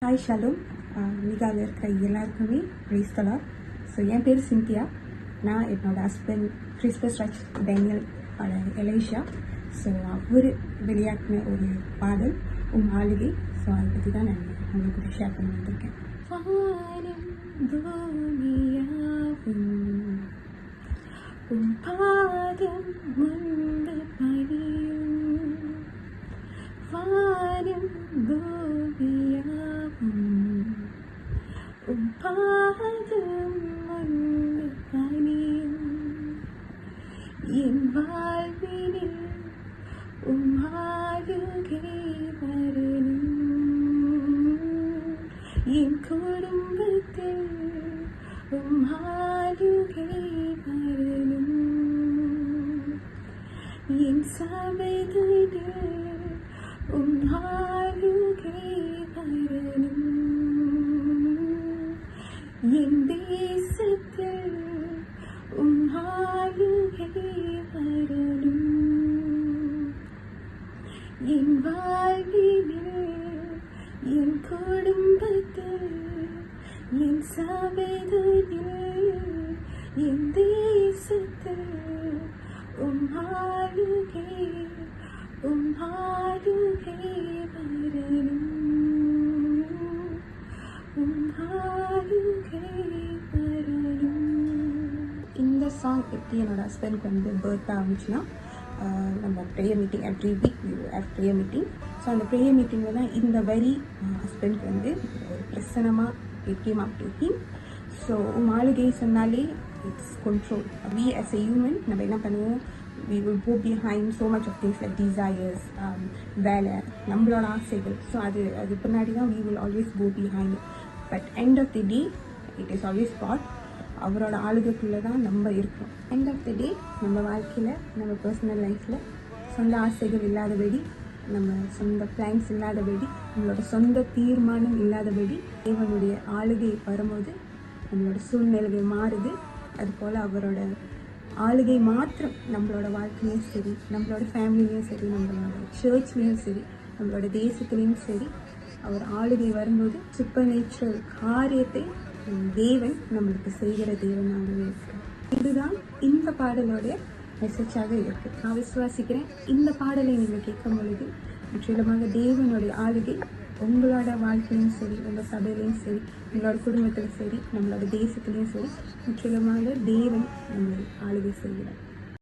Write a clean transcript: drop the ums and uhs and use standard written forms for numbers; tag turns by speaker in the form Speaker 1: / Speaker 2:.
Speaker 1: Hi ஷாலும், மீகாவில் இருக்கிற எல்லாருக்குமே praise the Lord. So என் பேர் சிந்தியா. நான் என்னோடய ஹஸ்பண்ட் கிறிஸ்பஸ் ராஜ் டேனியல் எலைஷா. ஸோ அவர் வெளியாட்டின ஒரு பாடல் ஆளுகை. ஸோ அதை பற்றி தான் நான் உங்களுக்கு ஷேர் பண்ணி வந்திருக்கேன். பாதம் வந்து பணியும் வானம் பூமியாகும், பாதம் வந்து பணியும் என் வாழ்வினில் ஆளுகை வரணும், என் குடும்பத்தில் ஆளுகை வரணும், என் சபைகளில் ஆளுகை வரணும், என் தேசத்தில் ஆளுகை வரணும், என் வாழ்வினில் என் குடும்பத்தில் என் சபைகளில் என் தேசத்தில் ஆளுகை வரணும், ஆளுகை வரணும். இந்த சாங் எப்படி என்னோட ஹஸ்பண்டுக்கு வந்து பர்த் ஆகுச்சுன்னா, நம்ம prayer meeting every week prayer meeting. So அந்த ப்ரேயர் மீட்டிங்கில் தான் இந்த வரி ஹஸ்பண்டுக்கு வந்து ஒரு பிரசனமாக came up to him. So ஆளுகை சொன்னாலே it's control. We as a human நம்ம என்ன பண்ணுவோம், we will go behind so much of things like desires, வேலை, நம்மளோட ஆசைகள். ஸோ அது பின்னாடி தான் we will always go behind it. But end of the day it is always God. அவரோட ஆளுகைக்குள்ளே தான் நம்ம இருக்கிறோம். எண்ட் ஆஃப் த டே நம்ம வாழ்க்கையில் நம்ம பர்சனல் லைஃப்பில் சொந்த ஆசைகள் இல்லாதபடி, நம்ம சொந்த பிளான்ஸ் இல்லாதபடி, நம்மளோட சொந்த தீர்மானம் இல்லாதபடி தேவனுடைய ஆளுகை வரும்போது நம்மளோட சூழ்நிலைகள் மாறுது. அதுபோல் அவரோட ஆளுகை மாத்திரம் நம்மளோட வாழ்க்கையும் சரி, நம்மளோட ஃபேமிலிலையும் சரி, நம்மளோட சர்ச்லேயும் சரி, நம்மளோட தேசத்துலேயும் சரி, அவர் ஆளுகை வரும்போது சூப்பர் நேச்சுரல் காரியத்தை தேவன் நம்மளுக்கு செய்கிற தேவனாகவே இருக்கிறார். இதுதான் இந்த பாடலோடைய மெசேஜாக இருக்குது. நான் விசுவாசிக்கிறேன் இந்த பாடலை நீங்கள் கேட்கும் பொழுது முற்றிலுமாக தேவனுடைய ஆளுகை உங்களோட வாழ்க்கையிலும் சரி, உங்கள் சபையிலையும் சரி, உங்களோட குடும்பத்திலும் சரி, நம்மளோட தேசத்துலேயும் சரி, முற்றிலுமாக தேவன் நம்மளை ஆளுகை செய்கிறார்.